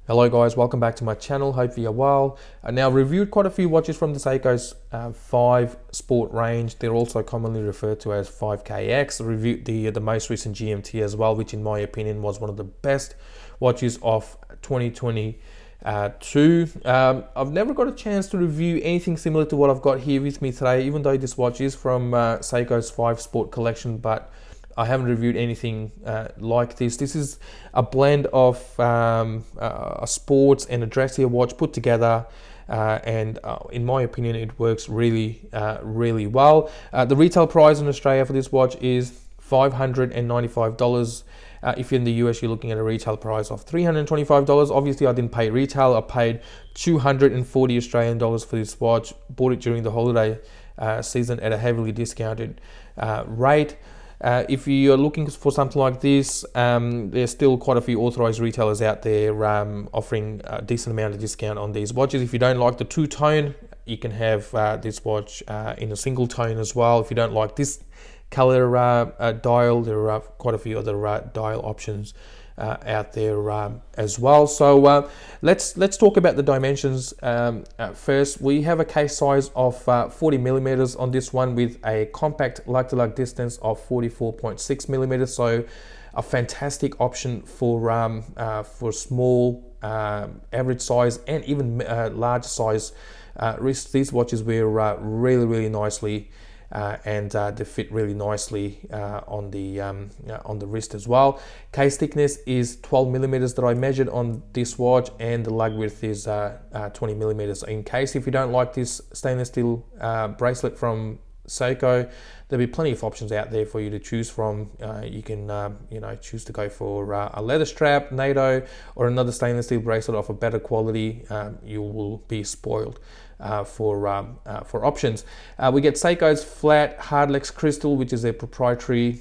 Hello guys, welcome back to my channel. Hope you're well. Now I've reviewed quite a few watches from the Seiko's 5 Sport range. They're also commonly referred to as 5KX. I reviewed the most recent GMT as well, which in my opinion was one of the best watches of 2022. I've never got a chance to review anything similar to what I've got here with me today, even though this watch is from Seiko's 5 Sport collection, but I haven't reviewed anything like this. This is a blend of a sports and a dressier watch put together, and in my opinion, it works really well. The retail price in Australia for this watch is $595. If you're in the US, you're looking at a retail price of $325. Obviously, I didn't pay retail. I paid 240 Australian dollars for this watch. Bought it during the holiday season at a heavily discounted rate. If you're looking for something like this, there's still quite a few authorized retailers out there offering a decent amount of discount on these watches. If you don't like the two-tone, you can have this watch in a single tone as well. If you don't like this color dial, there are quite a few other dial options out there as well. So let's talk about the dimensions first. We have a case size of 40 millimeters on this one, with a compact lug-to-lug distance of 44.6 millimeters. So a fantastic option for small, average size, and even large size wrists. These watches wear really nicely. And they fit really nicely on the wrist as well. Case thickness is 12 millimeters that I measured on this watch, and the lug width is 20 millimeters. In case if you don't like this stainless steel bracelet from Seiko, there'll be plenty of options out there for you to choose from. You can choose to go for a leather strap, NATO, or another stainless steel bracelet of a better quality. You will be spoiled for options. We get Seiko's flat hardlex crystal, which is a proprietary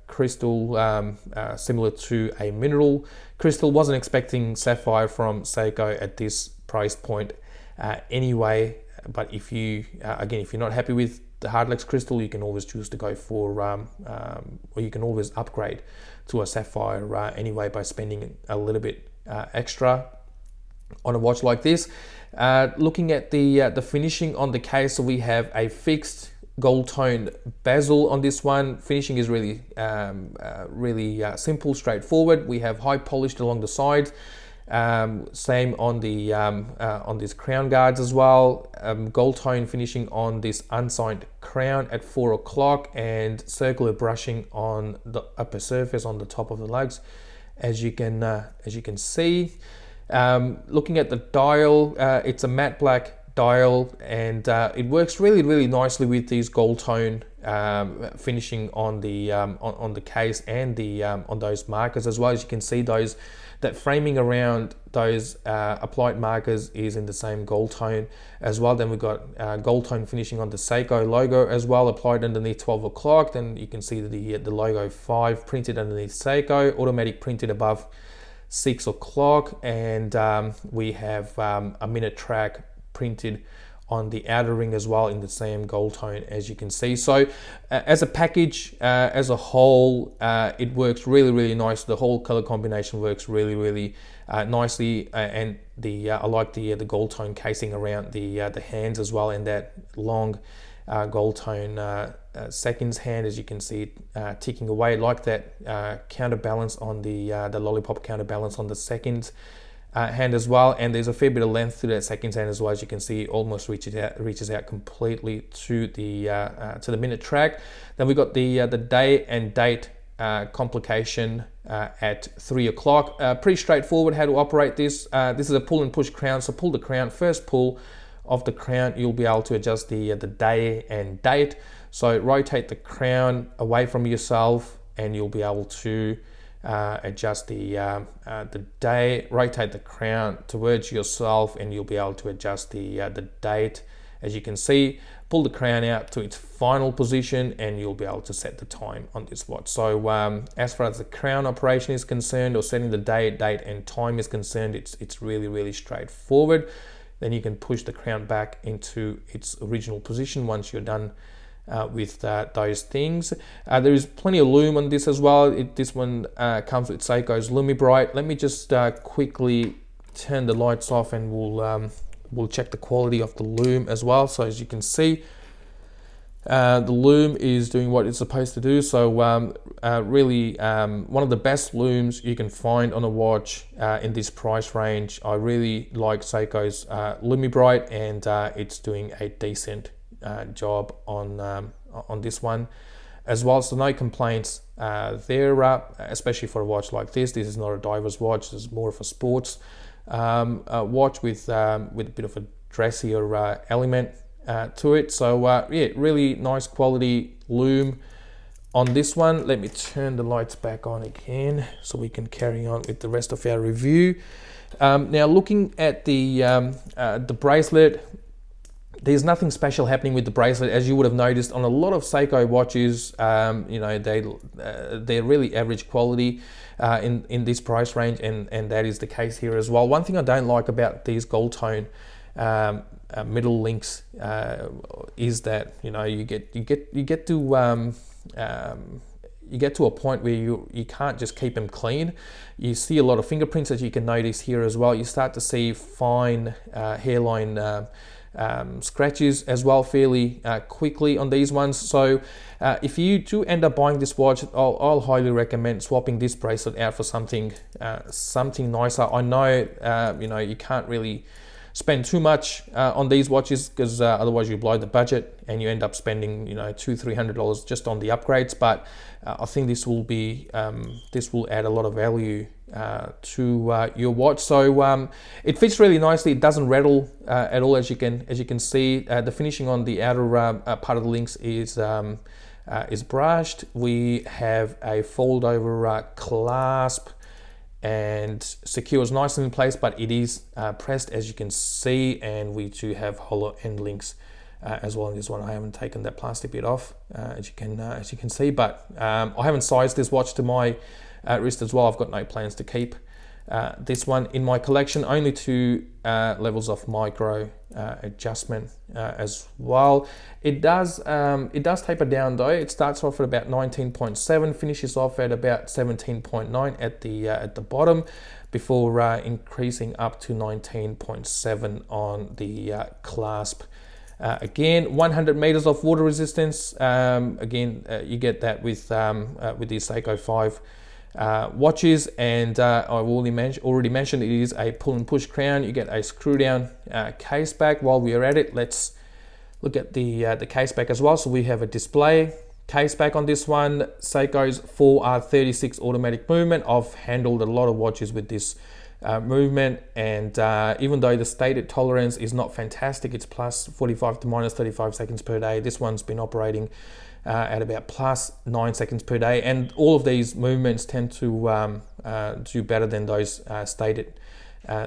crystal similar to a mineral crystal. Wasn't expecting sapphire from Seiko at this price point anyway, but if you if you're not happy with the hardlex crystal, you can always choose to go for or you can always upgrade to a sapphire anyway by spending a little bit extra on a watch like this. Looking at the finishing on the case, so we have a fixed gold toned bezel on this one. Finishing is really simple, straightforward. We have high polished along the sides. Same on the on these crown guards as well. Gold tone finishing on this unsigned crown at 4 o'clock, and circular brushing on the upper surface on the top of the lugs, as you can see. Looking at the dial, it's a matte black dial, and it works really nicely with these gold tone finishing on the case and the on those markers as well. As you can see, that framing around those applied markers is in the same gold tone as well. Then we've got gold tone finishing on the Seiko logo as well, applied underneath 12 o'clock. Then you can see the logo 5 printed underneath Seiko, automatic printed above 6 o'clock, and we have a minute track printed on the outer ring as well in the same gold tone, as you can see. So as a package, as a whole, it works really nice. The whole color combination works really nicely, and I like the gold tone casing around the hands as well, and that long gold tone seconds hand, as you can see it ticking away. I like that counterbalance on the lollipop counterbalance on the seconds hand as well, and there's a fair bit of length to that seconds hand as well. As you can see, it almost reaches out completely to the minute track. Then we got the day and date complication at 3 o'clock. Pretty straightforward how to operate this. This is a pull and push crown, so pull the crown. First pull of the crown, you'll be able to adjust the day and date. So rotate the crown away from yourself, and you'll be able to adjust the day. Rotate the crown towards yourself, and you'll be able to adjust the date. As you can see, pull the crown out to its final position, and you'll be able to set the time on this watch. So as far as the crown operation is concerned, or setting the date and time is concerned, it's really straightforward. Then you can push the crown back into its original position once you're done with those things. There is plenty of lume on this as well. This one comes with Seiko's Lumibright. Let me just quickly turn the lights off, and we'll check the quality of the lume as well. So as you can see, the lume is doing what it's supposed to do. So really one of the best looms you can find on a watch in this price range. I really like Seiko's Lumibright, and it's doing a decent job on this one as well. So no complaints there, especially for a watch like this. This is not a diver's watch. This is more of a sports watch with a bit of a dressier element to it. So yeah, really nice quality lume on this one. Let me turn the lights back on again so we can carry on with the rest of our review. Now looking at the bracelet, there's nothing special happening with the bracelet. As you would have noticed on a lot of Seiko watches, you know, they're really average quality in this price range, and that is the case here as well. One thing I don't like about these gold tone middle links is that, you know, you get to a point where you can't just keep them clean. You see a lot of fingerprints, as you can notice here as well. You start to see fine hairline scratches as well fairly quickly on these ones. So if you do end up buying this watch, I'll highly recommend swapping this bracelet out for something nicer. I know you know, you can't really spend too much on these watches, because otherwise you blow the budget and you end up spending, you know, $200-300 just on the upgrades. But I think this will add a lot of value to your watch. So it fits really nicely. It doesn't rattle at all, as you can see. The finishing on the outer part of the links is brushed. We have a fold over clasp, and secures nicely in place, but it is pressed, as you can see, and we do have hollow end links as well in this one. I haven't taken that plastic bit off, as you can see, but I haven't sized this watch to my wrist as well. I've got no plans to keep this one in my collection. Only 2 levels of micro adjustment as well. It does taper down though. It starts off at about 19.7, finishes off at about 17.9 at the bottom, before increasing up to 19.7 on the clasp. Again, 100 meters of water resistance. Again, you get that with the Seiko 5 watches, and I've already mentioned it is a pull and push crown. You get a screw down case back. While we are at it, let's look at the case back as well. So we have a display case back on this one. Seiko's 4R36 automatic movement. I've handled a lot of watches with this movement, and even though the stated tolerance is not fantastic, it's plus 45 to minus 35 seconds per day, this one's been operating at about plus 9 seconds per day, and all of these movements tend to do better than those stated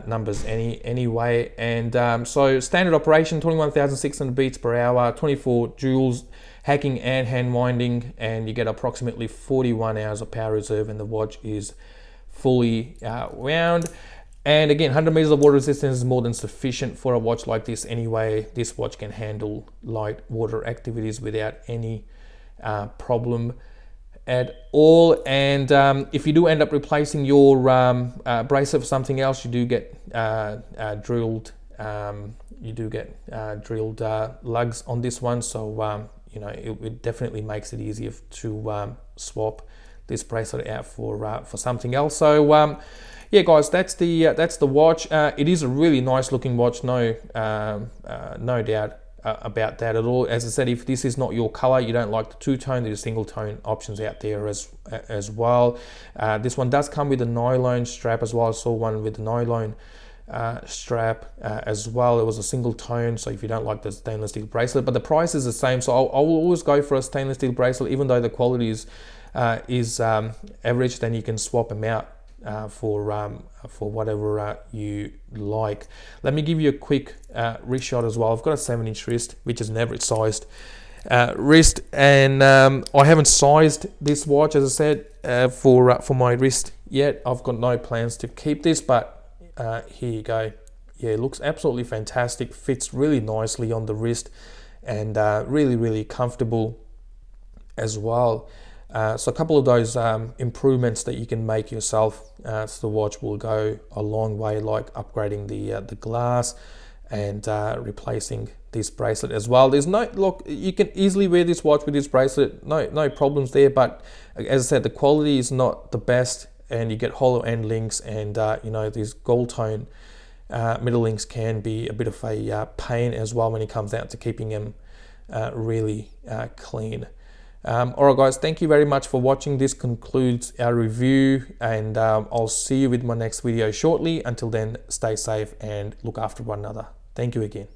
numbers anyway. And so standard operation, 21,600 beats per hour, 24 joules hacking and hand winding, and you get approximately 41 hours of power reserve, and the watch is fully wound. And again, 100 meters of water resistance is more than sufficient for a watch like this anyway. This watch can handle light water activities without any problem at all. And if you do end up replacing your bracelet for something else, you do get drilled lugs on this one. So you know, it definitely makes it easier to swap this bracelet out for something else. So yeah, guys, that's the watch. It is a really nice looking watch, no doubt about that at all. As I said, if this is not your color, you don't like the two-tone, there's single tone options out there as well. This one does come with a nylon strap as well. I saw one with a nylon strap as well. It was a single tone, so if you don't like the stainless steel bracelet, but the price is the same, so I will always go for a stainless steel bracelet. Even though the quality is average, then you can swap them out for whatever you like. Let me give you a quick wrist shot as well. I've got a 7-inch wrist, which is an average sized wrist, and I haven't sized this watch, as I said, for my wrist yet. I've got no plans to keep this, but here you go. Yeah, it looks absolutely fantastic, fits really nicely on the wrist, and really comfortable as well. So a couple of those improvements that you can make yourself to the watch will go a long way, like upgrading the glass and replacing this bracelet as well. There's no, look, you can easily wear this watch with this bracelet, no problems there, but as I said, the quality is not the best, and you get hollow end links, and you know, these gold tone middle links can be a bit of a pain as well when it comes out to keeping them really clean. Alright guys, thank you very much for watching. This concludes our review, and I'll see you with my next video shortly. Until then, stay safe and look after one another. Thank you again.